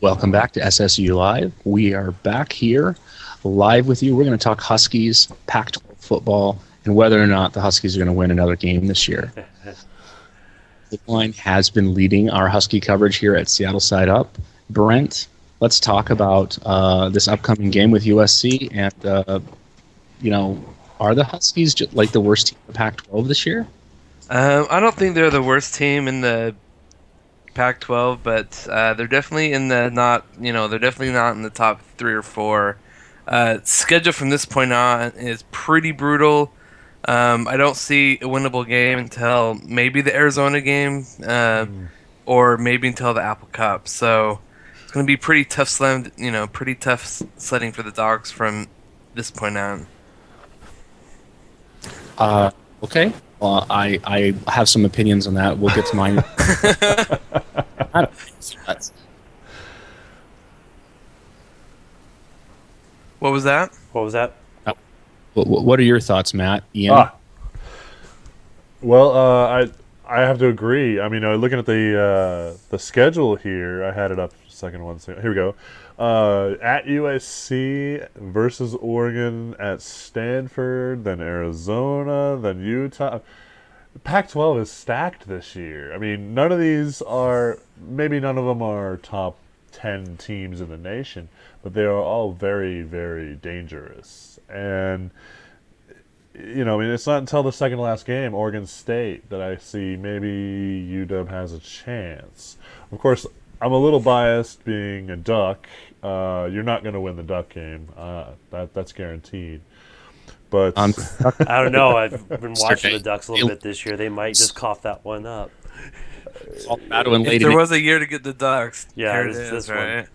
Welcome back to SSU Live. We are back here live with you. We're going to talk Huskies, Pac-12 football, and whether or not the Huskies are going to win another game this year. Line has been leading our Husky coverage here at Seattle Side Up. Brent, let's talk about this upcoming game with USC. And, are the Huskies just like the worst team in the Pac-12 this year? I don't think they're the worst team in the Pac-12, but they're definitely they're definitely not in the top 3 or 4. Schedule from this point on is pretty brutal. I don't see a winnable game until maybe the Arizona game, or maybe until the Apple Cup. So it's going to be pretty tough sledding for the Dogs from this point on. Okay. Well, I have some opinions on that. We'll get to mine. What was that? What was that? What are your thoughts, Matt? Ian? Well, I have to agree. I mean, looking at the schedule here, I had it up a second. Here we go. At USC versus Oregon, at Stanford, then Arizona, then Utah. Pac-12 is stacked this year. I mean, none of them are top 10 teams in the nation, but they are all very, very dangerous. And I mean, it's not until the second to last game, Oregon State, that I see maybe UW has a chance. Of course, I'm a little biased being a Duck. You're not going to win the Duck game. That's guaranteed. But I don't know. I've been watching the Ducks a little bit this year. They might just cough that one up. If there was a year to get the Ducks, yeah, here it is, this right?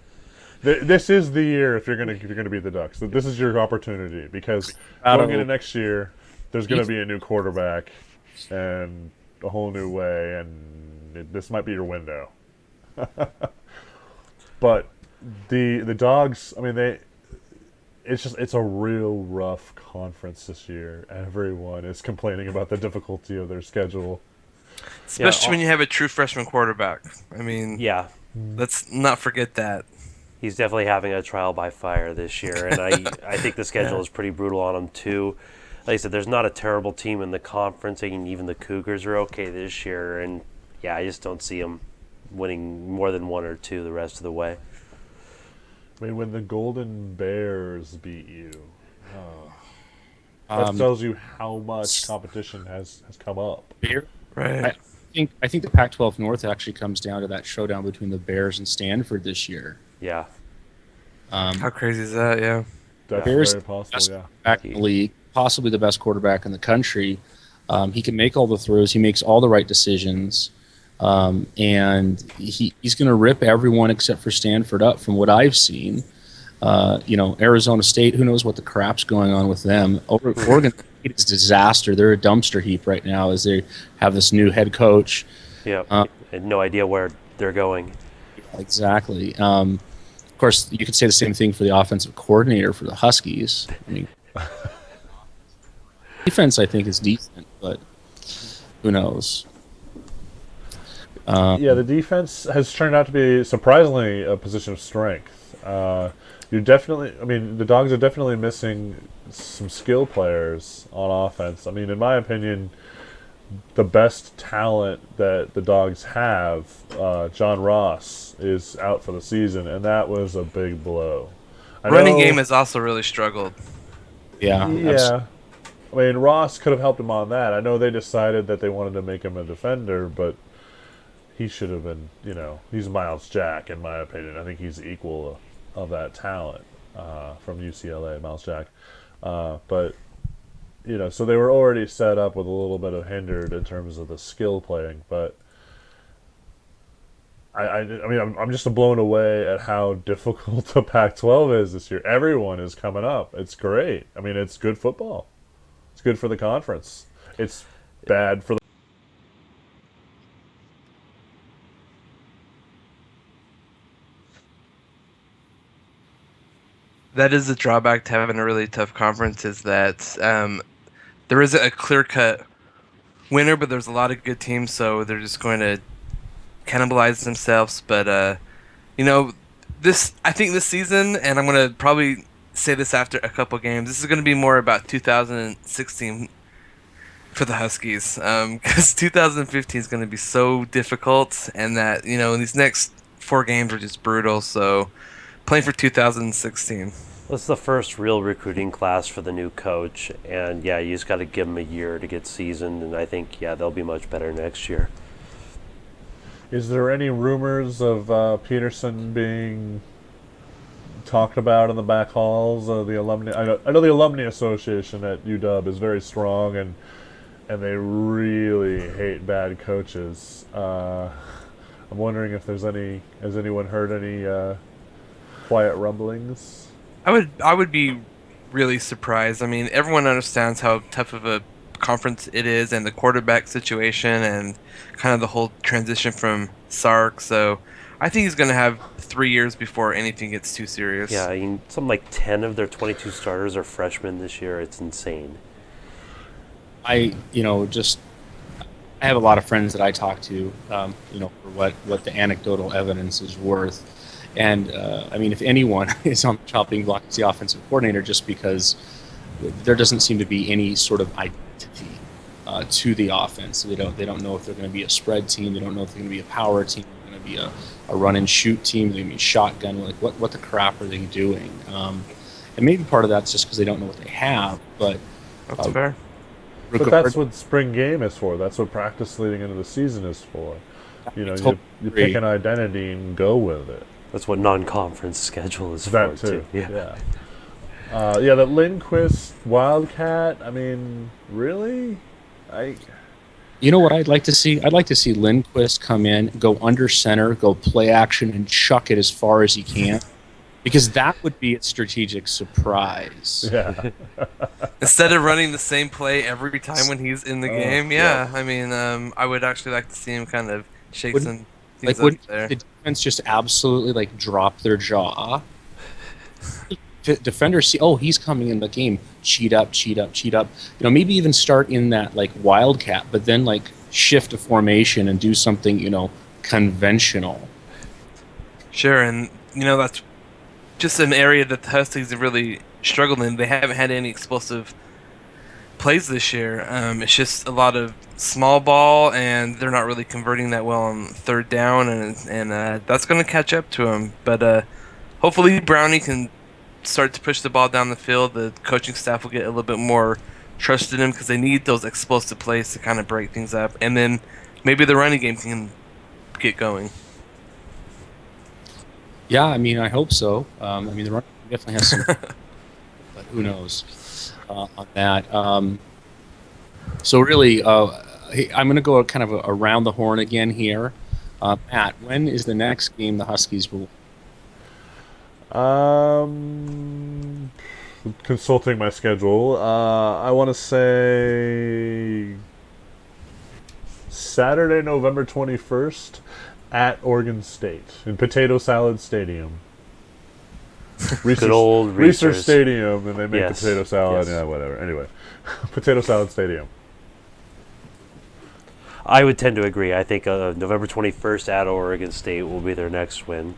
This is the year if you're gonna beat the Ducks. So this is your opportunity, because going into next year, there's gonna be a new quarterback and a whole new way, and this might be your window. But the Dogs, I mean, it's a real rough conference this year. Everyone is complaining about the difficulty of their schedule, especially when you have a true freshman quarterback. I mean, yeah, let's not forget that. He's definitely having a trial by fire this year, and I think the schedule is pretty brutal on him too. Like I said, there's not a terrible team in the conference. I mean, even the Cougars are okay this year, and yeah, I just don't see them winning more than 1 or 2 the rest of the way. I mean, when the Golden Bears beat you, that tells you how much competition has come up. Right. I think the Pac-12 North actually comes down to that showdown between the Bears and Stanford this year. Yeah. How crazy is that? Yeah. That's Bears, very possible, yeah. Back in the league, possibly the best quarterback in the country. He can make all the throws. He makes all the right decisions. And he's going to rip everyone except for Stanford up from what I've seen. Arizona State, who knows what the crap's going on with them. Oregon State is a disaster. They're a dumpster heap right now as they have this new head coach. Yeah, and no idea where they're going. Exactly. Of course, you could say the same thing for the offensive coordinator for the Huskies. I mean, defense, I think, is decent, but who knows? The defense has turned out to be surprisingly a position of strength. The Dogs are definitely missing some skill players on offense. I mean, in my opinion, the best talent that the Dogs have, John Ross, is out for the season, and that was a big blow. Running game has also really struggled. Yeah. I mean, Ross could have helped him on that. I know they decided that they wanted to make him a defender, but he should have been, he's Miles Jack, in my opinion. I think he's equal of that talent from UCLA, Miles Jack. But so they were already set up with a little bit of hindered in terms of the skill playing. But I mean, I'm just blown away at how difficult the Pac-12 is this year. Everyone is coming up. It's great. I mean, it's good football. It's good for the conference. It's bad for the... That is the drawback to having a really tough conference, is that there isn't a clear-cut winner, but there's a lot of good teams, so they're just going to cannibalize themselves. But, I think this season, and I'm gonna probably say this after a couple games. This is gonna be more about 2016 for the Huskies, because 2015 is gonna be so difficult, and that these next 4 games are just brutal. So playing for 2016. This is the first real recruiting class for the new coach, and yeah, you just got to give them a year to get seasoned, and I think they'll be much better next year. Is there any rumors of Peterson being talked about in the back halls of the alumni? I know the alumni association at UW is very strong, and they really hate bad coaches. I'm wondering if there's any. Has anyone heard any quiet rumblings? I would be really surprised. I mean, everyone understands how tough of a conference it is, and the quarterback situation, and kind of the whole transition from Sark. So I think he's going to have 3 years before anything gets too serious. Yeah, I mean, something like 10 of their 22 starters are freshmen this year. It's insane. I have a lot of friends that I talk to, for what the anecdotal evidence is worth. And I mean, if anyone is on the chopping block, it's the offensive coordinator, just because there doesn't seem to be any sort of identity to the offense. They don't know if they're going to be a spread team. They don't know if they're going to be a power team. They're going to be a run and shoot team. They're going to be shotgun. Like what the crap are they doing? And maybe part of that's just because they don't know what they have. But That's fair. But that's what spring game is for. That's what practice leading into the season is for. You pick an identity and go with it. That's what non-conference schedule is That for, too. Yeah. That Lindquist Wildcat. I mean, really? You know what I'd like to see? I'd like to see Lindquist come in, go under center, go play action, and chuck it as far as he can, because that would be a strategic surprise. Yeah. Instead of running the same play every time when he's in the game, yeah. I mean, I would actually like to see him kind of shake some things Like, up there. the defense just absolutely drop their jaw? Defenders see, oh, he's coming in the game. Cheat up. Maybe even start in that wildcat, but then shift a formation and do something conventional. Sure, and that's just an area that the Huskies have really struggled in. They haven't had any explosive plays this year. It's just a lot of small ball, and they're not really converting that well on third down, and that's going to catch up to them. But hopefully Brownie can start to push the ball down the field. The coaching staff will get a little bit more trust in him, because they need those explosive plays to kind of break things up, and then maybe the running game can get going. Yeah, I mean, I hope so. The run definitely has some, but who knows on that. So really, hey, I'm going to go kind of around the horn again here. Matt, when is the next game the Huskies will? Consulting my schedule, I want to say Saturday, November 21st at Oregon State in Potato Salad Stadium. Good old Research Research Stadium, and they make Yes, potato salad. yes. Yeah, whatever. Anyway, Potato Salad Stadium. I would tend to agree. I think November 21st at Oregon State will be their next win,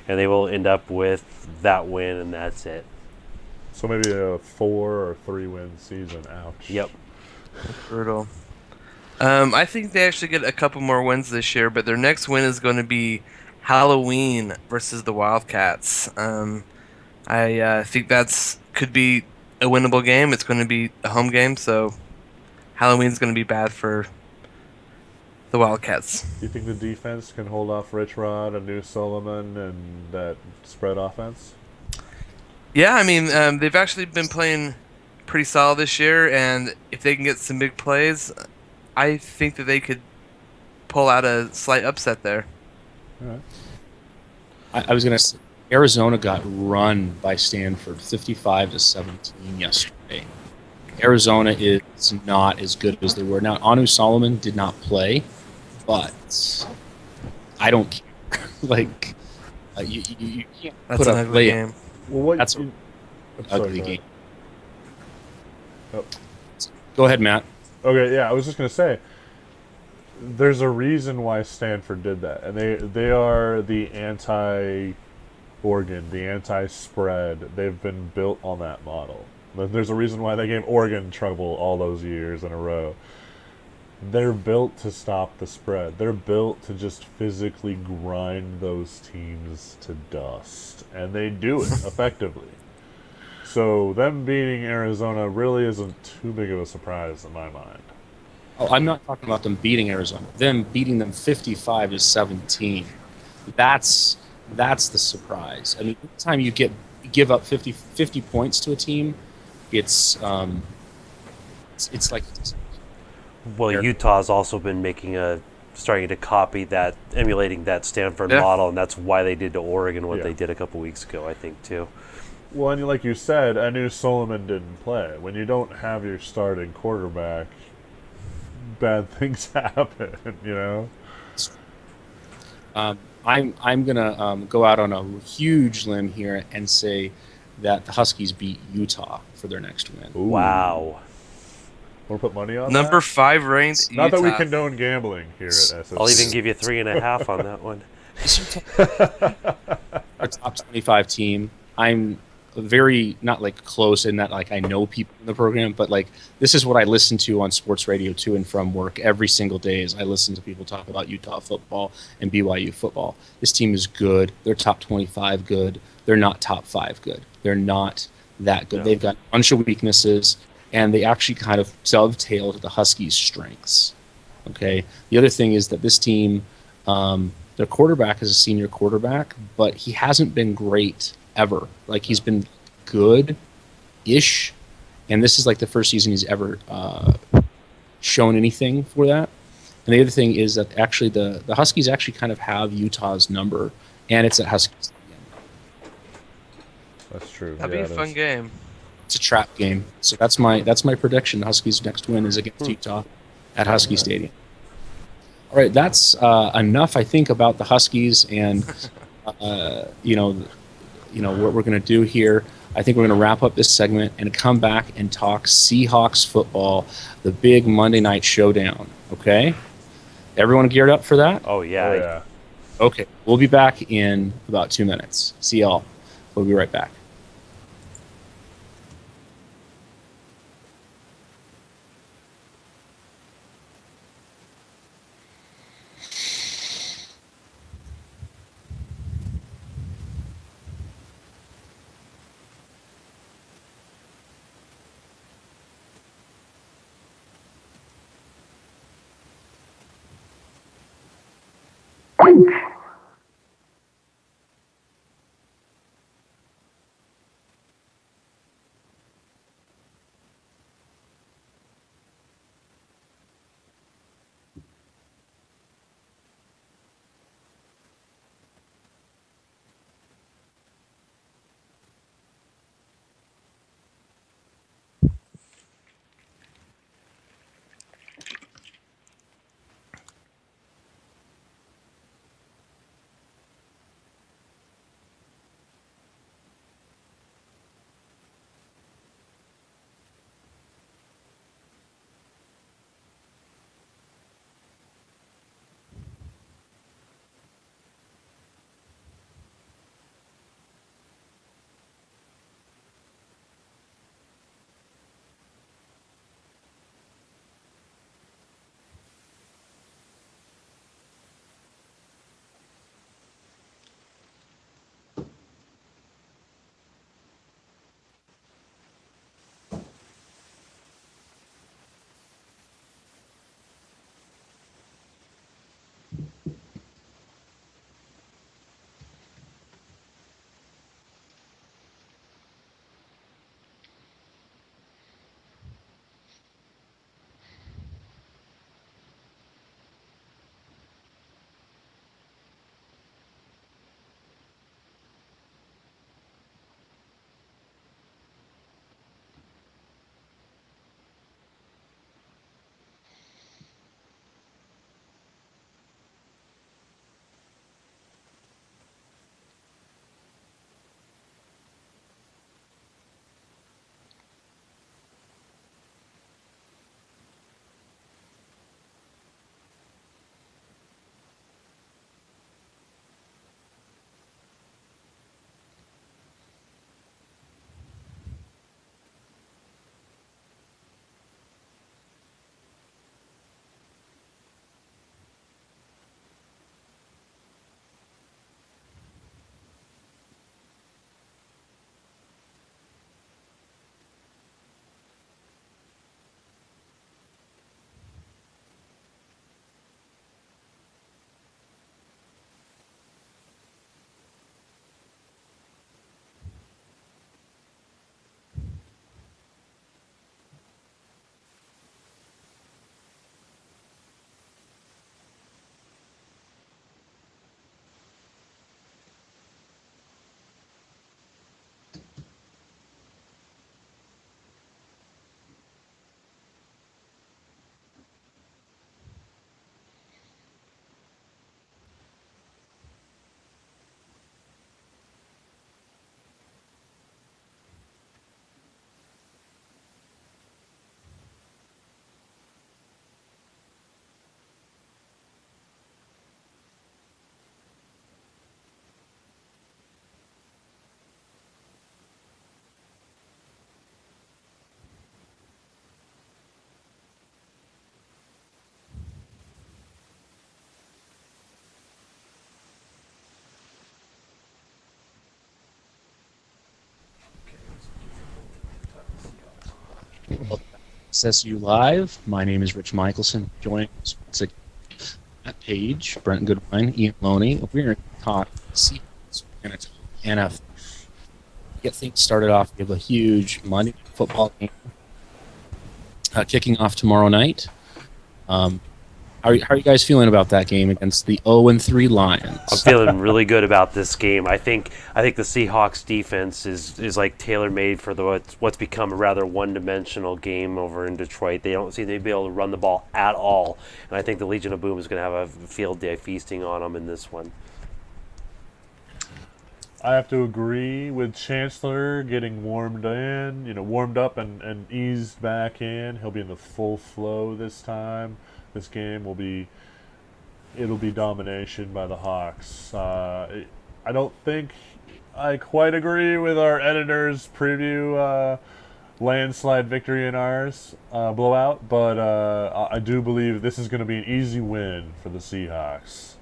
and they will end up with that win, and that's it. So maybe a 4 or 3 win season. Ouch. Yep. Brutal. I think they actually get a couple more wins this year, but their next win is going to be Halloween versus the Wildcats. I think could be a winnable game. It's going to be a home game, so Halloween's going to be bad for the Wildcats. Do you think the defense can hold off Rich Rod and New Solomon and that spread offense? Yeah, I mean, they've actually been playing pretty solid this year, and if they can get some big plays, I think that they could pull out a slight upset there. All right. I was going to say, Arizona got run by Stanford 55-17 yesterday. Arizona is not as good as they were. Now, Anu Solomon did not play, but I don't care. You can't That's put an a ugly play. game. Well, That's I'm an sorry, ugly go ahead. game. Oh. Go ahead, Matt. Okay, yeah, I was just gonna say, there's a reason why Stanford did that, and they are the Oregon, the anti-spread, they've been built on that model. There's a reason why they gave Oregon trouble all those years in a row. They're built to stop the spread. They're built to just physically grind those teams to dust. And they do it effectively. So them beating Arizona really isn't too big of a surprise in my mind. Oh, I'm not talking about them beating Arizona. Them beating them 55-17. That's the surprise. I mean, anytime you give up 50 points to a team, it's like Well, Utah's also been starting to copy that, emulating that Stanford Yeah. model, and that's why they did to Oregon what Yeah. they did a couple weeks ago, I think, too. Well, and like you said, I knew Solomon didn't play. When you don't have your starting quarterback, bad things happen, you know? I'm gonna go out on a huge limb here and say that the Huskies beat Utah for their next win. Ooh. Wow. Want to put money on Number that? 5 ranked Not Utah. that we condone gambling here at SSC. I'll even give you 3.5 on that one. Is Utah a top 25 team? I'm very not like close in that like I know people in the program, but like this is what I listen to on sports radio to and from work every single day. Is I listen to people talk about Utah football and BYU football. This team is good. They're top 25 good. They're not top 5 good. They're not that good. No. They've got a bunch of weaknesses, and they actually kind of dovetail to the Huskies' strengths. Okay. The other thing is that this team, their quarterback is a senior quarterback, but he hasn't been great ever. Like he's been good-ish, and this is like the first season he's ever shown anything for that. And the other thing is that actually the Huskies actually kind of have Utah's number, and it's at Huskies. That's true. That'd be Yeah, a it fun is. game. It's a trap game. So that's my prediction. The Huskies' next win is against Utah at Husky Stadium. All right, that's enough, I think, about the Huskies and you know what we're going to do here. I think we're going to wrap up this segment and come back and talk Seahawks football, the big Monday night showdown. Okay, everyone geared up for that? Oh, yeah. Oh, yeah. Okay, we'll be back in about 2 minutes. See y'all. We'll be right back. SSU Live. My name is Rich Michelson. Joining us once again, Matt Page, Brent Goodwine, Ian Loney. We're going to talk Seahawks. We're going to talk NFL. Get things started off. We have a huge Monday Night Football game kicking off tomorrow night. How are you guys feeling about that game against the 0-3 Lions? I'm feeling really good about this game. I think the Seahawks defense is like tailor-made for what's become a rather one-dimensional game over in Detroit. They don't seem to be able to run the ball at all, and I think the Legion of Boom is going to have a field day feasting on them in this one. I have to agree with Chancellor getting warmed up and eased back in. He'll be in the full flow this time. This game it'll be domination by the Hawks. I don't think I quite agree with our editor's preview landslide victory in ours blowout, but I do believe this is going to be an easy win for the Seahawks.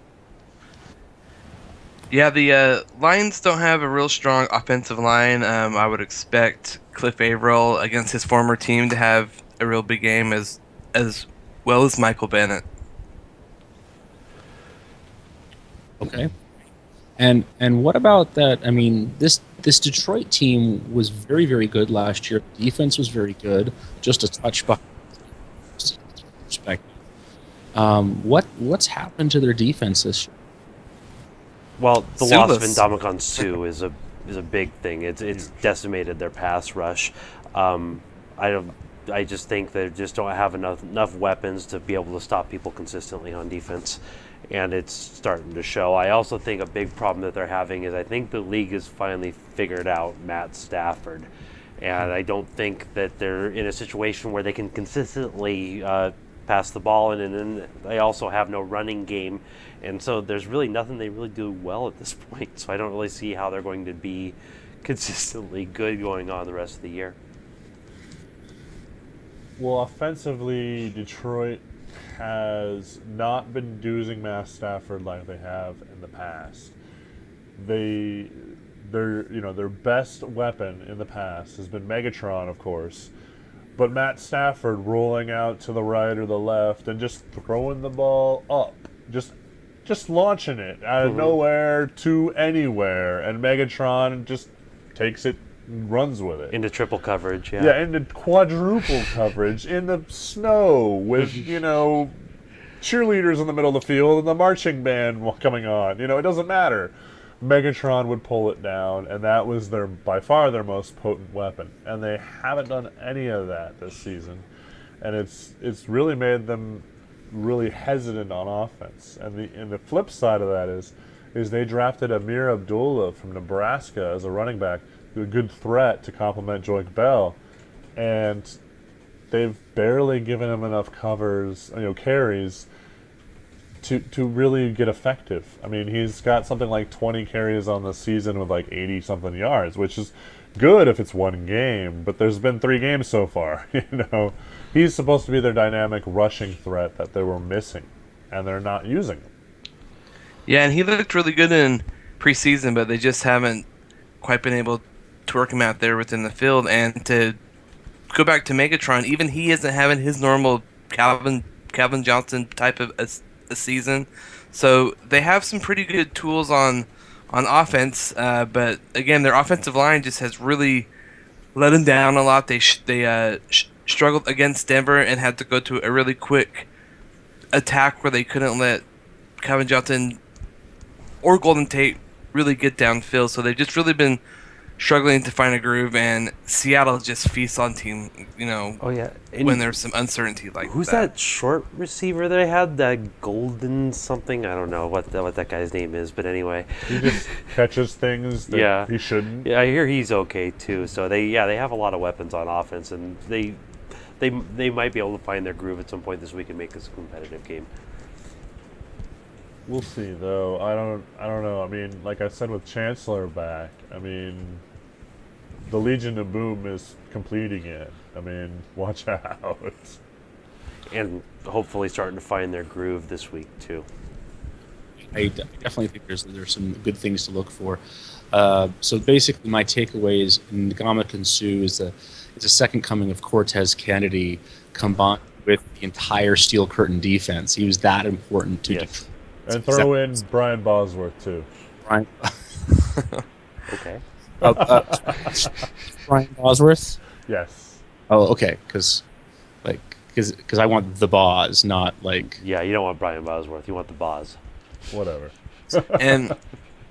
Yeah, the Lions don't have a real strong offensive line. I would expect Cliff Averill against his former team to have a real big game as well as Michael Bennett. Okay. And what about that? I mean, this Detroit team was very, very good last year. Defense was very good, just a touch behind. What's happened to their defense this year? Well, the loss of Silas. Ndamukong Suh is a big thing. It's decimated their pass rush. I just think they just don't have enough weapons to be able to stop people consistently on defense, and it's starting to show. I also think a big problem that they're having is I think the league has finally figured out Matt Stafford, and I don't think that they're in a situation where they can consistently pass the ball, and then they also have no running game, and so there's really nothing they really do well at this point. So I don't really see how they're going to be consistently good going on the rest of the year. Well, offensively, Detroit has not been using Matt Stafford like they have in the past. Their best weapon in the past has been Megatron, of course, but Matt Stafford rolling out to the right or the left and just throwing the ball up, just launching it out of nowhere to anywhere, and Megatron just takes it and runs with it. Into triple coverage, yeah. Yeah, into quadruple coverage in the snow with, cheerleaders in the middle of the field and the marching band coming on. It doesn't matter. Megatron would pull it down, and that was by far their most potent weapon. And they haven't done any of that this season. And it's really made them really hesitant on offense. And the flip side of that is they drafted Amir Abdullah from Nebraska as a running back, a good threat to complement Joique Bell, and they've barely given him enough carries to really get effective. I mean, he's got something like 20 carries on the season with like 80-something yards, which is good if it's one game, but there's been 3 games so far. He's supposed to be their dynamic rushing threat that they were missing, and they're not using him. Yeah, and he looked really good in preseason, but they just haven't quite been able to work him out there within the field. And to go back to Megatron, even he isn't having his normal Calvin Johnson type of a season. So they have some pretty good tools on offense, but again, their offensive line just has really let them down a lot. They struggled against Denver and had to go to a really quick attack where they couldn't let Calvin Johnson or Golden Tate really get downfield. So they've just really been struggling to find a groove, and Seattle just feasts on team, Oh yeah. when there's some uncertainty like Who's that short receiver they had? That Golden something? I don't know what that guy's name is, but anyway. He just catches things that he shouldn't. Yeah, I hear he's okay too. So they have a lot of weapons on offense, and they might be able to find their groove at some point this week and make this a competitive game. We'll see, though. I don't know. I mean, like I said with Chancellor back, I mean, the Legion of Boom is completing it. I mean, watch out. And hopefully starting to find their groove this week, too. I definitely think there's some good things to look for. So basically, my takeaways in Ndamukong Suh is a second coming of Cortez Kennedy combined with the entire Steel Curtain defense. He was that important to Yes. Detroit. And throw in Brian Bosworth too. Brian, Okay. Brian Bosworth. Yes. Oh, okay, because I want the Boz, not like Yeah, you don't want Brian Bosworth. You want the Boz. Whatever. And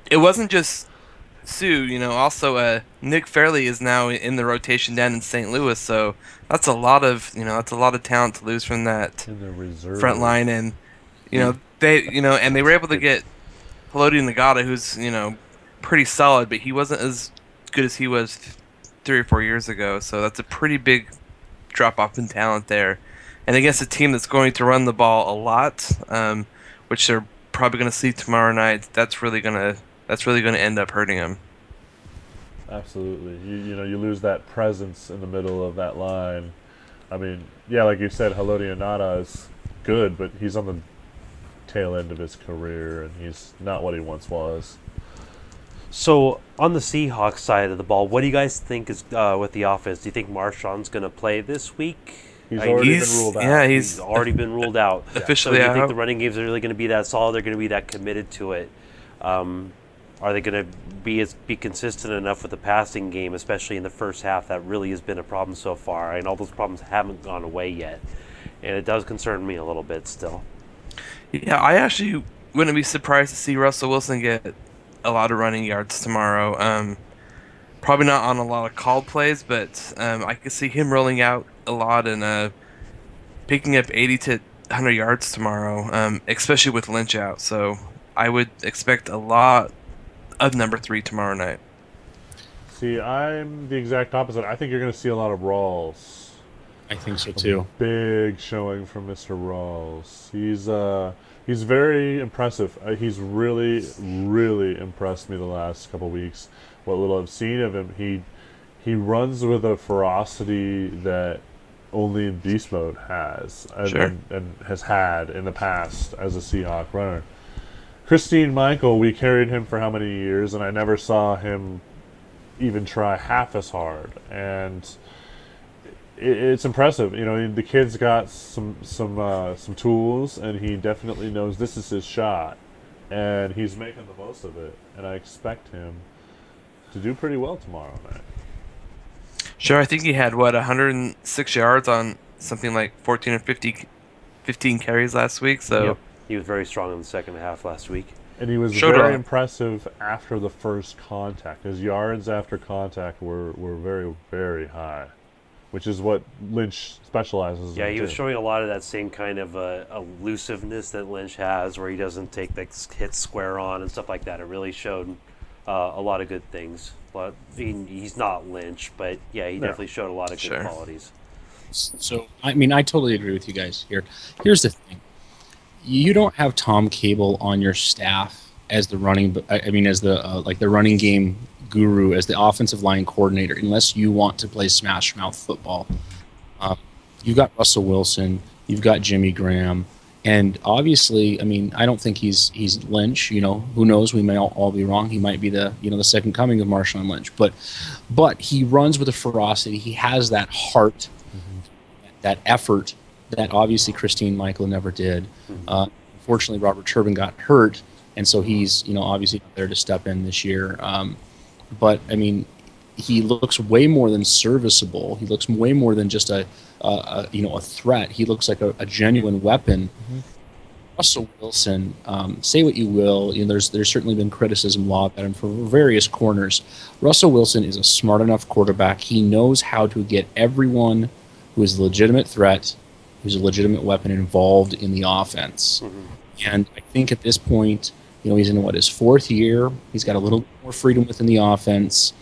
it wasn't just Sue, also Nick Fairley is now in the rotation down in St. Louis, so that's a lot of talent to lose from that In the reserve. front line. And they were able to get Haloti Nagata, who's pretty solid, but he wasn't as good as he was 3 or 4 years ago, so that's a pretty big drop off in talent there. And against a team that's going to run the ball a lot, which they're probably going to see tomorrow night, that's really going to end up hurting them. Absolutely. You lose that presence in the middle of that line. I mean, yeah, like you said, Haloti Anada is good, but he's on the tail end of his career, and he's not what he once was. So on the Seahawks side of the ball, what do you guys think is with the offense? Do you think Marshawn's going to play this week? He's already been ruled out. Yeah, He's already been ruled out. Officially So do you think out. the running games are really going to be that solid? They're going to be that committed to it? Are they going to be consistent enough with the passing game, especially in the first half? That really has been a problem so far, and all those problems haven't gone away yet. And it does concern me a little bit still. Yeah, I actually wouldn't be surprised to see Russell Wilson get a lot of running yards tomorrow. Probably not on a lot of called plays, but I could see him rolling out a lot and picking up 80 to 100 yards tomorrow, especially with Lynch out. So I would expect a lot of number 3 tomorrow night. See, I'm the exact opposite. I think you're going to see a lot of Rawls. I think so too. Big showing from Mr. Rawls. He's very impressive. He's really impressed me the last couple weeks. What little I've seen of him, he runs with a ferocity that only in beast mode has and has had in the past as a Seahawk runner. Christine Michael, we carried him for how many years, and I never saw him even try half as hard. And it's impressive. The kid's got some tools, and he definitely knows this is his shot, and he's making the most of it. And I expect him to do pretty well tomorrow night. Sure, I think he had 106 yards on something like 14 or 15 carries last week. So Yep. He was very strong in the second half last week. And he was Showed very off. impressive after the first contact. His yards after contact were very, very high, which is what Lynch specializes Yeah, in. he was too. showing a lot of that same kind of elusiveness that Lynch has, where he doesn't take the hit square on and stuff like that. It really showed a lot of good things. But he's not Lynch, but yeah, he definitely showed a lot of good Sure. qualities. So I mean, I totally agree with you guys here. Here's the thing: you don't have Tom Cable on your staff as the as the the running game guru, as the offensive line coordinator, unless you want to play smash mouth football. You've got Russell Wilson, you've got Jimmy Graham, and obviously, I mean, I don't think he's Lynch. Who knows? We may all be wrong. He might be the the second coming of Marshawn Lynch, but he runs with a ferocity. He has that heart, that effort that obviously Christine Michael never did. Unfortunately, Robert Turbin got hurt, and so he's obviously not there to step in this year. But I mean, he looks way more than serviceable. He looks way more than just a threat. He looks like a genuine weapon. Russell Wilson, say what you will, there's certainly been criticism lobbed at him from various corners. Russell Wilson is a smart enough quarterback. He knows how to get everyone who is a legitimate threat, who's a legitimate weapon, involved in the offense. And I think at this point, he's in his 4th year. He's got a little more freedom within the offense.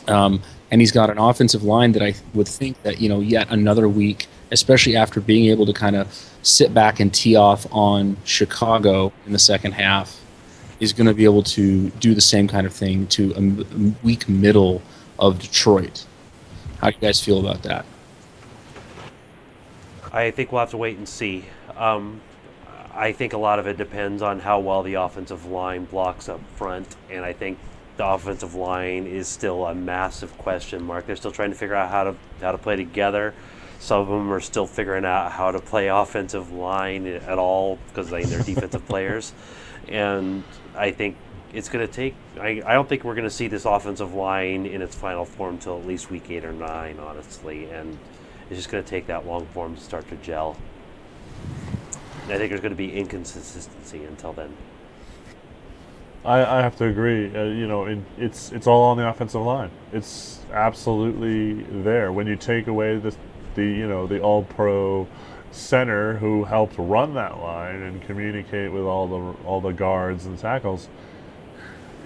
And he's got an offensive line that I would think that, yet another week, especially after being able to kind of sit back and tee off on Chicago in the second half, is going to be able to do the same kind of thing to a weak middle of Detroit. How do you guys feel about that? I think we'll have to wait and see. I think a lot of it depends on how well the offensive line blocks up front, and I think the offensive line is still a massive question mark. They're still trying to figure out how to play together. Some of them are still figuring out how to play offensive line at all because they're defensive players. And I think it's going to take. I don't think we're going to see this offensive line in its final form till at least week 8 or 9, honestly. And it's just going to take that long for them to start to gel. And I think there's going to be inconsistency until then. I have to agree. It's all on the offensive line. It's absolutely there. When you take away the All-Pro center who helped run that line and communicate with all the guards and tackles,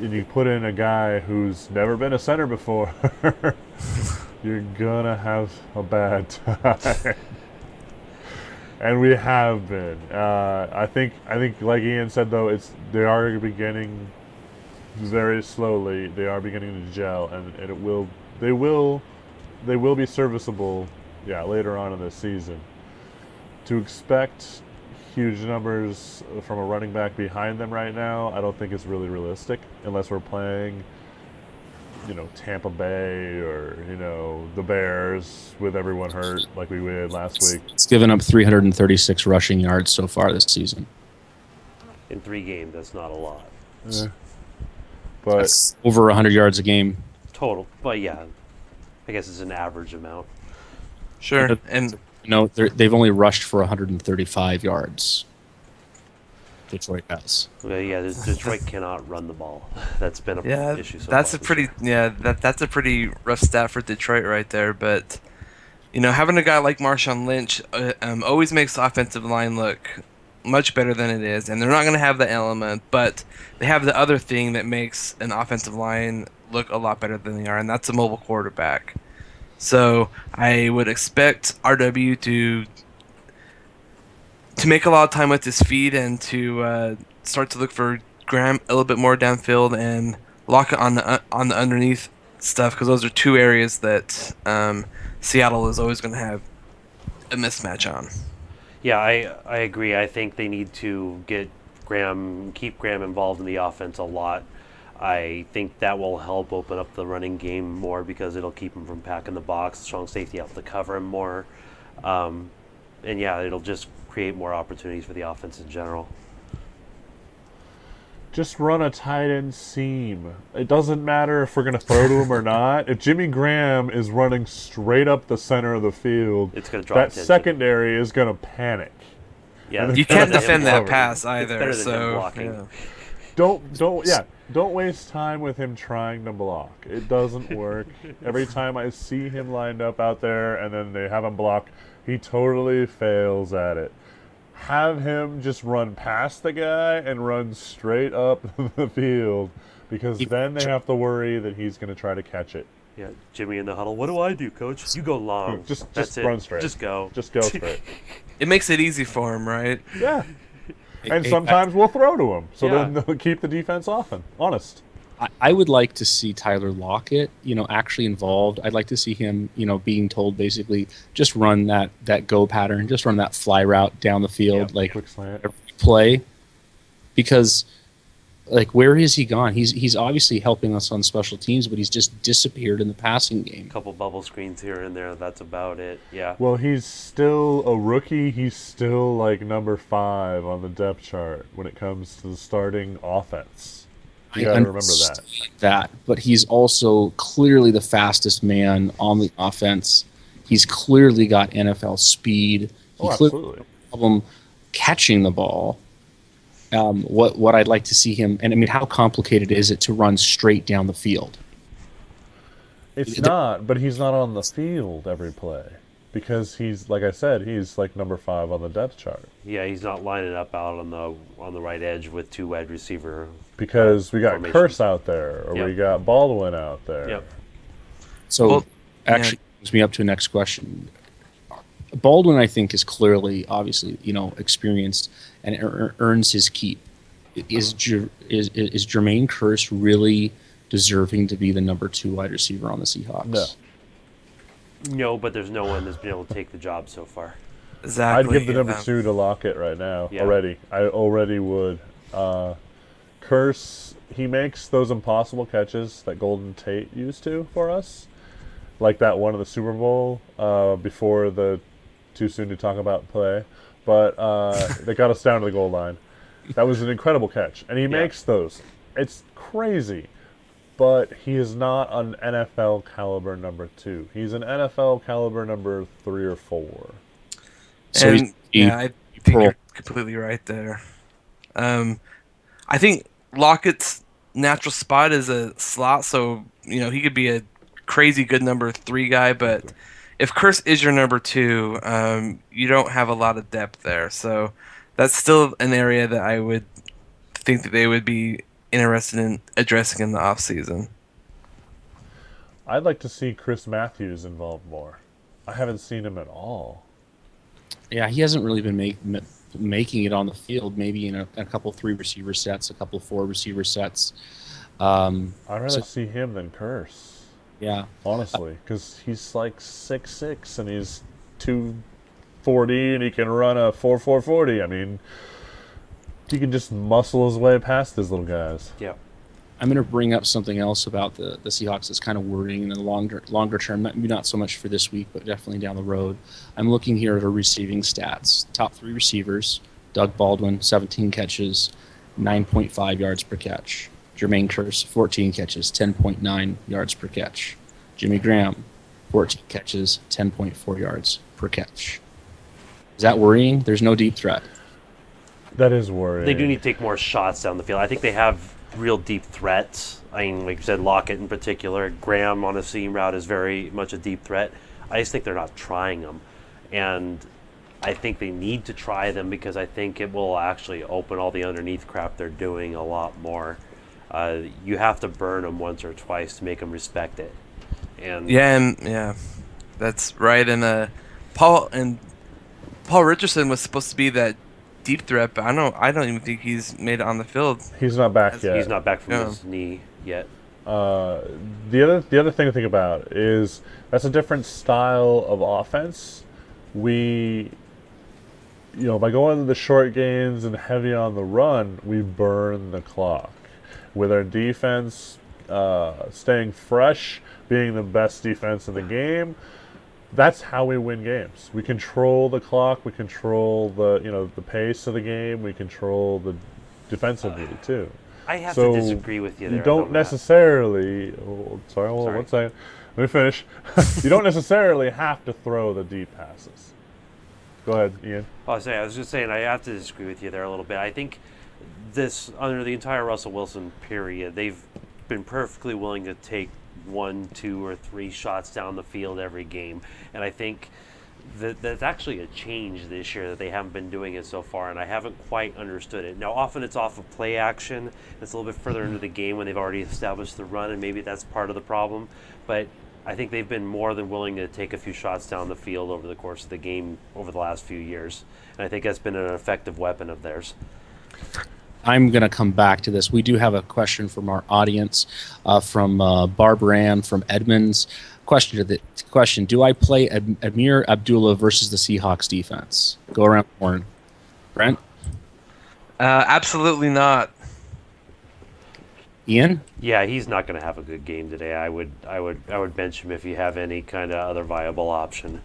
and you put in a guy who's never been a center before, you're gonna have a bad time. And we have been. I think, like Ian said, though, they are beginning very slowly. They are beginning to gel, and they will be serviceable. Yeah, later on in the season. To expect huge numbers from a running back behind them right now, I don't think it's really realistic unless we're playing, Tampa Bay or, the Bears with everyone hurt like we did last week. It's given up 336 rushing yards so far this season. In 3 games, that's not a lot. Yeah. But That's over 100 yards a game. Total. But yeah, I guess it's an average amount. Sure. And They've only rushed for 135 yards. Detroit has. Well, yeah, Detroit cannot run the ball. That's been a issue. So that's far a pretty that's a pretty rough stat for Detroit right there. But having a guy like Marshawn Lynch always makes the offensive line look much better than it is, and they're not going to have that element, but they have the other thing that makes an offensive line look a lot better than they are, and that's a mobile quarterback. So I would expect RW to make a lot of time with his feet and to start to look for Graham a little bit more downfield and lock it on the underneath stuff, because those are 2 areas that Seattle is always going to have a mismatch on. Yeah, I agree. I think they need to keep Graham involved in the offense a lot. I think that will help open up the running game more because it'll keep him from packing the box. Strong safety able to cover him more. And yeah, it'll just create more opportunities for the offense in general. just run a tight end seam. It doesn't matter if we're going to throw to him or not. If Jimmy Graham is running straight up the center of the field, it's going to draw that attention. secondary is going to panic. Yeah, you can't defend that covered. pass It's either. better than him So blocking. yeah. Don't waste time with him trying to block. It doesn't work. Every time I see him lined up out there and then they have him block, he totally fails at it. Have him just run past the guy and run straight up the field, because then they have to worry that he's going to try to catch it. Yeah, Jimmy in the huddle. What do I do, Coach? You go long. Just That's it. run straight. Just go. Just go straight. It makes it easy for him, right? Yeah. And sometimes we'll throw to him, so Yeah. then they'll keep the defense honest. I would like to see Tyler Lockett, actually involved. I'd like to see him, being told basically just run that go pattern, just run that fly route down the field, like Quick slant. every play, because where has he gone? He's obviously helping us on special teams, but he's just disappeared in the passing game. A couple bubble screens here and there. That's about it. Yeah. Well, he's still a rookie. He's still like number 5 on the depth chart when it comes to the starting offense. You gotta remember that. But he's also clearly the fastest man on the offense. He's clearly got NFL speed. Oh, He clearly absolutely. has no problem catching the ball. What I'd like to see him, and I mean, how complicated is it to run straight down the field? It's not, but he's not on the field every play because he's, like I said, he's like number 5 on the depth chart. Yeah, he's not lining up out on the right edge with 2 wide receiver. Because we got Formation. Curse out there, or we Yep. got Baldwin out there. Yep. So, Well, actually, brings me up to the next question. Baldwin, I think, is clearly, obviously, experienced and earns his keep. Is Jermaine Kearse really deserving to be the number 2 wide receiver on the Seahawks? No. No, but there's no one that's been able to take the job so far. Exactly. I'd give the number 2 to Lockett right now. Yeah. Already. I already would. Curse, he makes those impossible catches that Golden Tate used to for us, like that one of the Super Bowl before the too soon to talk about play, but they got us down to the goal line. That was an incredible catch, and he makes those. It's crazy, but he is not an NFL caliber number 2. He's an NFL caliber number 3 or 4. So And yeah, I think you're completely right there. I think Lockett's natural spot is a slot, so he could be a crazy good number 3 guy. But if Curse is your number 2, you don't have a lot of depth there. So that's still an area that I would think that they would be interested in addressing in the offseason. I'd like to see Chris Matthews involved more. I haven't seen him at all. Yeah, he hasn't really been making it on the field. Maybe in a couple 3 receiver sets, a couple 4 receiver sets. I'd rather see him than Curse. Yeah, honestly, because he's like 6'6" and he's 240 and he can run a 4.40. I mean, he can just muscle his way past these little guys. Yeah. I'm going to bring up something else about the Seahawks that's kind of worrying in the longer term. Maybe not so much for this week, but definitely down the road. I'm looking here at our receiving stats. Top 3 receivers: Doug Baldwin, 17 catches, 9.5 yards per catch. Jermaine Kearse, 14 catches, 10.9 yards per catch. Jimmy Graham, 14 catches, 10.4 yards per catch. Is that worrying? There's no deep threat. That is worrying. They do need to take more shots down the field. I think they have real deep threats. I mean, like you said, Lockett in particular. Graham on a seam route is very much a deep threat. I just think they're not trying them. And I think they need to try them because I think it will actually open all the underneath crap they're doing a lot more. You have to burn them once or twice to make them respect it. And Yeah, that's right. And Paul Richardson was supposed to be that deep threat, but I don't even think he's made it on the field. He's not back yet. he's not back from his knee yet. The other thing to think about is that's a different style of offense. We, by going to the short games and heavy on the run, we burn the clock. With our defense staying fresh, being the best defense in the game, that's how we win games. We control the clock. We control the pace of the game. We control the defensively too. I have to disagree with you there. You don't necessarily. Sorry, one second. Let me finish. You don't necessarily have to throw the deep passes. Go ahead, Ian. I was just saying I have to disagree with you there a little bit. I think under the entire Russell Wilson period, they've been perfectly willing to take 1, 2, or 3 shots down the field every game, and I think that's actually a change this year that they haven't been doing it so far, and I haven't quite understood it. Now, often it's off of play action. It's a little bit further into the game when they've already established the run, and maybe that's part of the problem, but I think they've been more than willing to take a few shots down the field over the course of the game over the last few years, and I think that's been an effective weapon of theirs. I'm going to come back to this. We do have a question from our audience, from Barbara Ann from Edmonds. Question: do I play Amir Abdullah versus the Seahawks defense? Go around the horn. Brent? Absolutely not. Ian? Yeah, he's not going to have a good game today. I would bench him if you have any kind of other viable option.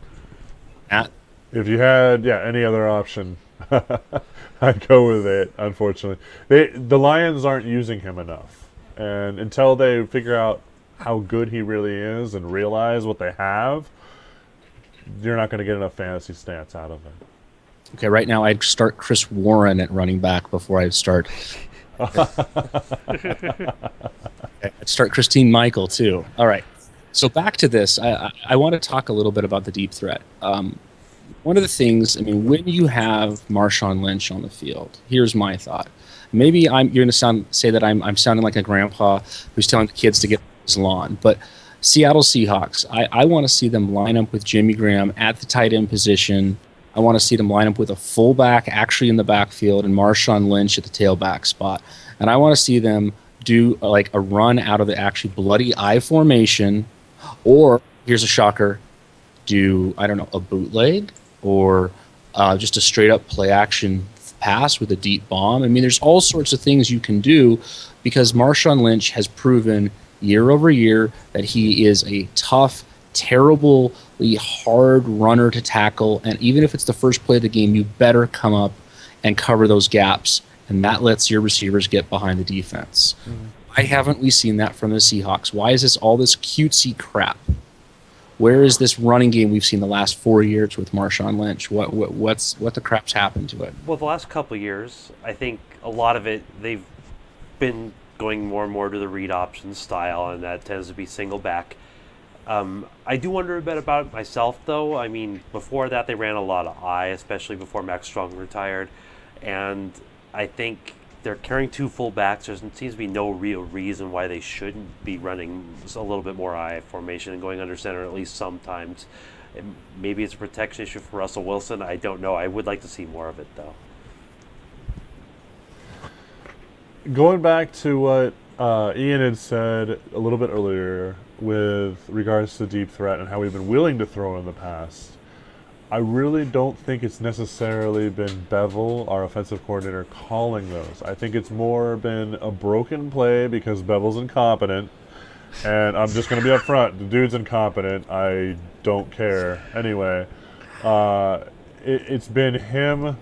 Matt? If you had any other option, I'd go with it. Unfortunately, the Lions aren't using him enough, and until they figure out how good he really is and realize what they have, you're not going to get enough fantasy stats out of him. Okay, right now I'd start Chris Warren at running back before I start. I'd start Christine Michael too. All right. So back to this. I want to talk a little bit about the deep threat. One of the things, when you have Marshawn Lynch on the field, here's my thought. Maybe you're going to say that I'm sounding like a grandpa who's telling the kids to get on his lawn, but Seattle Seahawks, I want to see them line up with Jimmy Graham at the tight end position. I want to see them line up with a fullback actually in the backfield and Marshawn Lynch at the tailback spot. And I want to see them do like a run out of the actually bloody I formation, or, here's a shocker, do, a bootleg or just a straight up play action pass with a deep bomb. I mean, there's all sorts of things you can do because Marshawn Lynch has proven year over year that he is a tough, terribly hard runner to tackle. And even if it's the first play of the game, you better come up and cover those gaps. And that lets your receivers get behind the defense. Why haven't we seen that from the Seahawks? Why is this all this cutesy crap? Where is this running game we've seen the last 4 years with Marshawn Lynch? What the crap's happened to it? Well, the last couple of years, I think a lot of it, they've been going more and more to the read option style, and that tends to be single back. I do wonder a bit about it myself, though. I mean, before that, they ran a lot of I, especially before Max Strong retired. And I think they're carrying two fullbacks. There seems to be no real reason why they shouldn't be running a little bit more I formation and going under center at least sometimes. Maybe it's a protection issue for Russell Wilson. I don't know. I would like to see more of it, though. Going back to what Ian had said a little bit earlier with regards to deep threat and how we've been willing to throw in the past, I really don't think it's necessarily been Bevel, our offensive coordinator, calling those. I think it's more been a broken play because Bevel's incompetent. And I'm just going to be upfront. The dude's incompetent. I don't care. Anyway, it's been him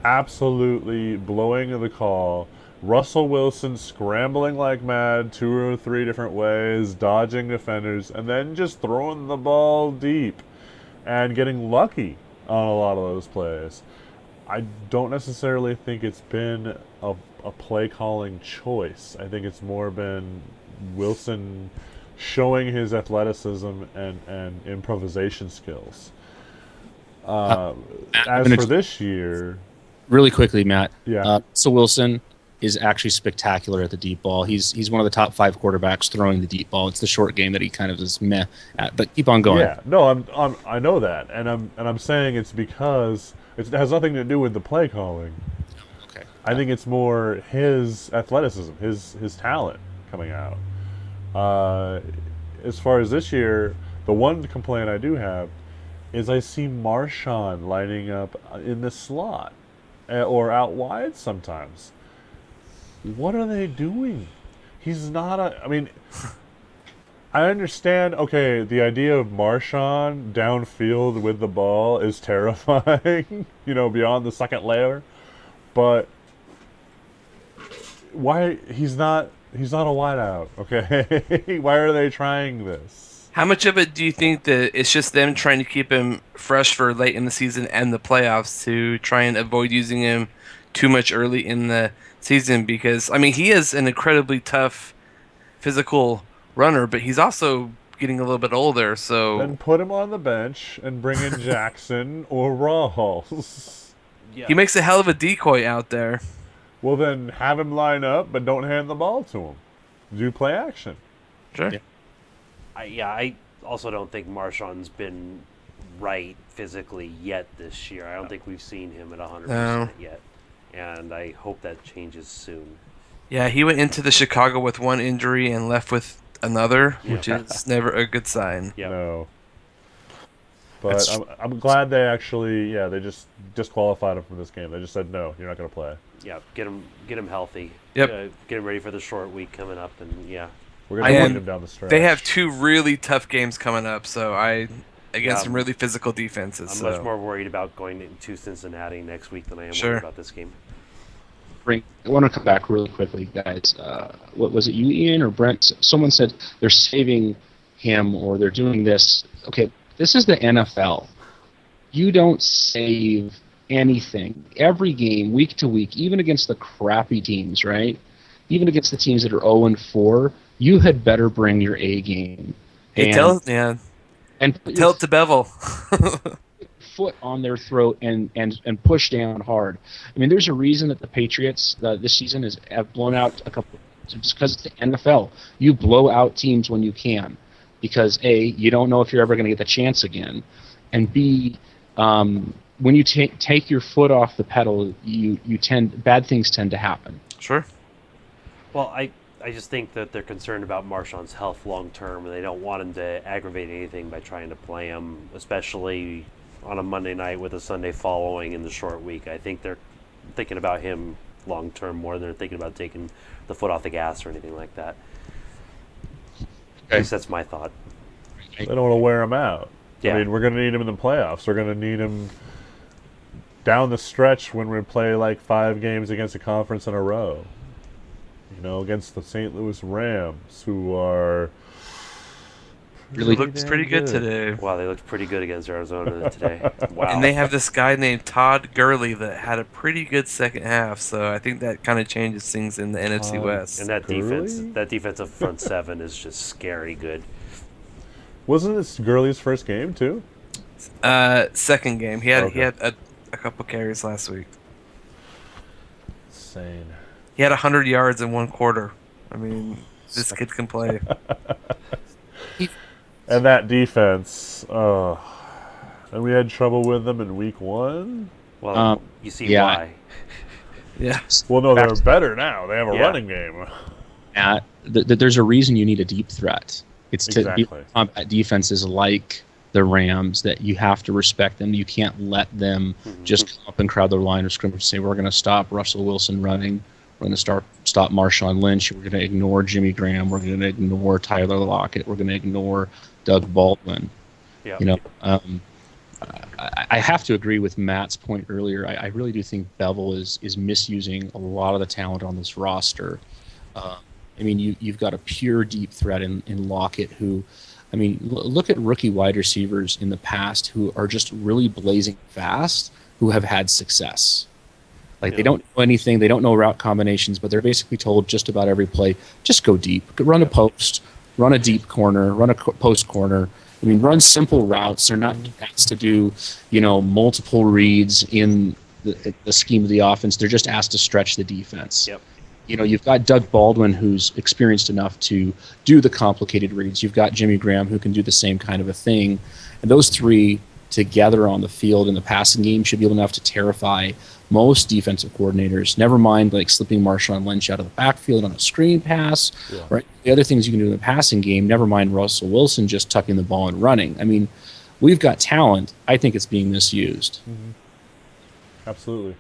absolutely blowing the call. Russell Wilson scrambling like mad 2 or 3 different ways, dodging defenders, and then just throwing the ball deep and getting lucky on a lot of those plays. I don't necessarily think it's been a play calling choice. I think it's more been Wilson showing his athleticism and improvisation skills. As for this year... Really quickly, Matt. Yeah. So Wilson is actually spectacular at the deep ball. He's one of the top 5 quarterbacks throwing the deep ball. It's the short game that he kind of is meh at. But keep on going. Yeah, no, I know that, and I'm saying it's because it has nothing to do with the play calling. Okay. I think it's more his athleticism, his talent coming out. As far as this year, the one complaint I do have is I see Marshawn lining up in the slot or out wide sometimes. What are they doing? He's not I mean, I understand, okay, the idea of Marshawn downfield with the ball is terrifying, beyond the second layer. But why he's not a wideout, okay? Why are they trying this? How much of it do you think that it's just them trying to keep him fresh for late in the season and the playoffs to try and avoid using him too much early in the season? Because, I mean, he is an incredibly tough physical runner, but he's also getting a little bit older, so... Then put him on the bench and bring in Jackson or Rawls. Yeah. He makes a hell of a decoy out there. Well, then have him line up, but don't hand the ball to him. Do play action. Sure. Yeah. I also don't think Marshawn's been right physically yet this year. I don't think we've seen him at 100% yet. And I hope that changes soon. Yeah, he went into the Chicago with one injury and left with another, which is never a good sign. Yep. No. But I'm glad they actually, they just disqualified him from this game. They just said, no, you're not going to play. Yeah, get him healthy. Yep. Get him ready for the short week coming up, and yeah. We're going to bring him down the stretch. They have 2 really tough games coming up, so against some really physical defenses. I'm much more worried about going into Cincinnati next week than I am worried about this game. I want to come back really quickly, guys. What was it, you, Ian, or Brent? Someone said they're saving him or they're doing this. Okay, this is the NFL. You don't save anything. Every game, week to week, even against the crappy teams, right? Even against the teams that are 0-4, you had better bring your A game. Tell it to Bevel. Foot on their throat and push down hard. I mean, there's a reason that the Patriots this season have blown out a couple. Just because it's the NFL, you blow out teams when you can, because A, you don't know if you're ever going to get the chance again, and B, when you take your foot off the pedal, bad things tend to happen. Sure. Well, I just think that they're concerned about Marshawn's health long term, and they don't want him to aggravate anything by trying to play him, especially on a Monday night with a Sunday following in the short week. I think they're thinking about him long term more than they're thinking about taking the foot off the gas or anything like that. At least that's my thought. They don't want to wear him out. Yeah. I mean, we're going to need him in the playoffs. We're going to need him down the stretch when we play like 5 games against a conference in a row. You know, against the St. Louis Rams, who are Really looks pretty good today. Wow, they looked pretty good against Arizona today. Wow. And they have this guy named Todd Gurley that had a pretty good second half, so I think that kind of changes things in the NFC West. And that Gurley? defensive front seven is just scary good. Wasn't this Gurley's first game too? Second game, he had Okay. a couple carries last week. Insane. He had 100 yards in one quarter. I mean, this kid can play. And that defense, and we had trouble with them in week 1. Well, you see yeah. why. Yeah. Well, no, they're better now. They have a Yeah. running game. There's a reason you need a deep threat. It's to Exactly. combat defenses like the Rams that you have to respect them. You can't let them just come up and crowd their line of scrimmage and say, we're going to stop Russell Wilson running. We're going to stop Marshawn Lynch. We're going to ignore Jimmy Graham. We're going to ignore Tyler Lockett. We're going to ignore Doug Baldwin. Yeah. You know, I have to agree with Matt's point earlier. I really do think Bevel is misusing a lot of the talent on this roster. I mean, you've got a pure deep threat in Lockett who, I mean, look at rookie wide receivers in the past who are just really blazing fast who have had success. Like they don't know anything, they don't know route combinations, but they're basically told just about every play, just go deep, run a post, run a deep corner, run a post corner. I mean, run simple routes. They're not asked to do, multiple reads in the scheme of the offense. They're just asked to stretch the defense. Yep. You've got Doug Baldwin, who's experienced enough to do the complicated reads. You've got Jimmy Graham, who can do the same kind of a thing. And those three together on the field in the passing game should be able enough to terrify most defensive coordinators, never mind like slipping Marshawn Lynch out of the backfield on a screen pass, right? The other things you can do in the passing game, never mind Russell Wilson just tucking the ball and running. I mean, we've got talent. I think it's being misused. Absolutely.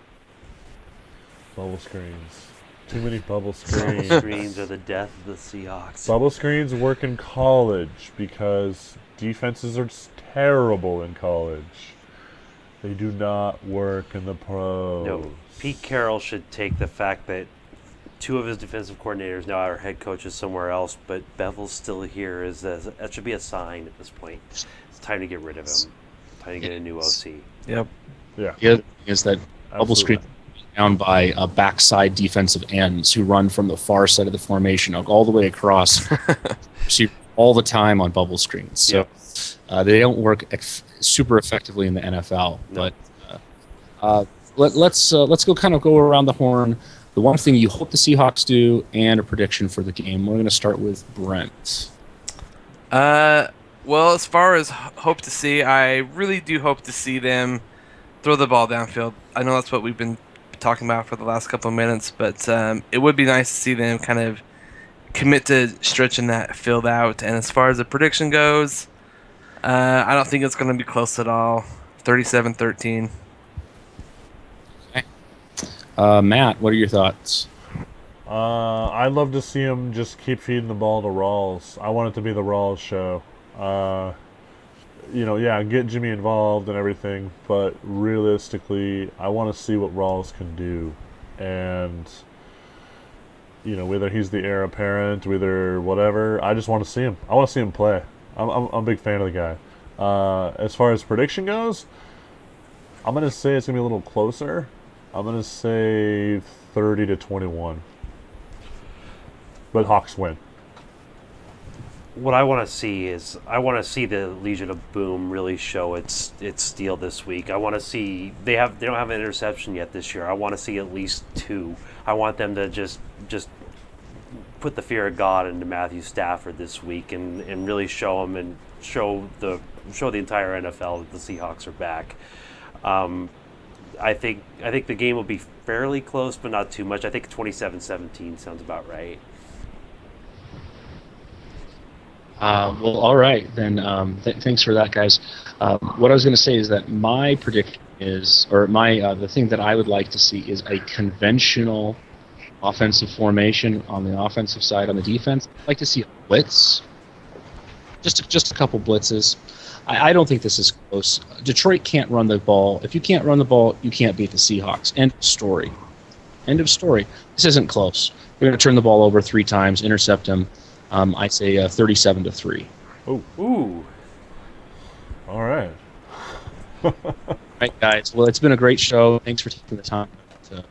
Bubble screens. Too many bubble screens. Screens are the death of the Seahawks. Bubble screens work in college because defenses are just terrible in college. They do not work in the pros. No, Pete Carroll should take the fact that 2 of his defensive coordinators now are head coaches somewhere else, but Bevel's still here. That should be a sign at this point. It's time to get rid of him. Time to get a new OC. Yep. Yeah. The other thing is that bubble Absolutely. screen is down by backside defensive ends who run from the far side of the formation all the way across all the time on bubble screens. So they don't work super effectively in the NFL. No. But let's go around the horn. The one thing you hope the Seahawks do and a prediction for the game. We're going to start with Brent. Well, as far as hope to see, I really do hope to see them throw the ball downfield. I know that's what we've been talking about for the last couple of minutes, but it would be nice to see them kind of commit to stretching that field out. And as far as the prediction goes, I don't think it's going to be close at all. 37-13. Matt, what are your thoughts? I'd love to see him just keep feeding the ball to Rawls. I want it to be the Rawls show. Get Jimmy involved and everything, but realistically, I want to see what Rawls can do. And, whether he's the heir apparent, whether whatever, I just want to see him. I want to see him play. I'm a big fan of the guy. As far as prediction goes, I'm going to say it's going to be a little closer. I'm going to say 30-21. But Hawks win. What I want to see is the Legion of Boom really show its steel this week. I want to see they don't have an interception yet this year. I want to see at least 2. I want them to just put the fear of God into Matthew Stafford this week and really show him and show the entire NFL that the Seahawks are back. I think the game will be fairly close, but not too much. I think 27-17 sounds about right. Well, all right then. Thanks for that, guys. What I was going to say is that my prediction is, or the thing that I would like to see is a conventional offensive formation on the offensive side. On the defense, I'd like to see a blitz, just a couple blitzes. I don't think this is close. Detroit can't run the ball. If you can't run the ball, you can't beat the Seahawks. End of story. End of story. This isn't close. We're going to turn the ball over 3 times, intercept them. I say 37-3. Oh, Ooh. all right. All right, guys. Well, it's been a great show. Thanks for taking the time to,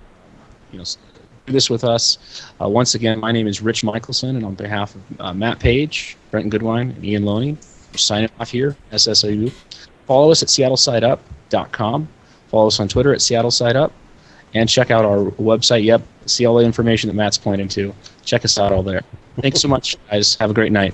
do this with us. Once again, my name is Rich Michelson, and on behalf of Matt Page, Brenton Goodwine, and Ian Loney, we're signing off here, SSIU. Follow us at SeattleSideUp.com. Follow us on Twitter at SeattleSideUp. And check out our website. Yep, see all the information that Matt's pointing to. Check us out all there. Thanks so much, guys. Have a great night.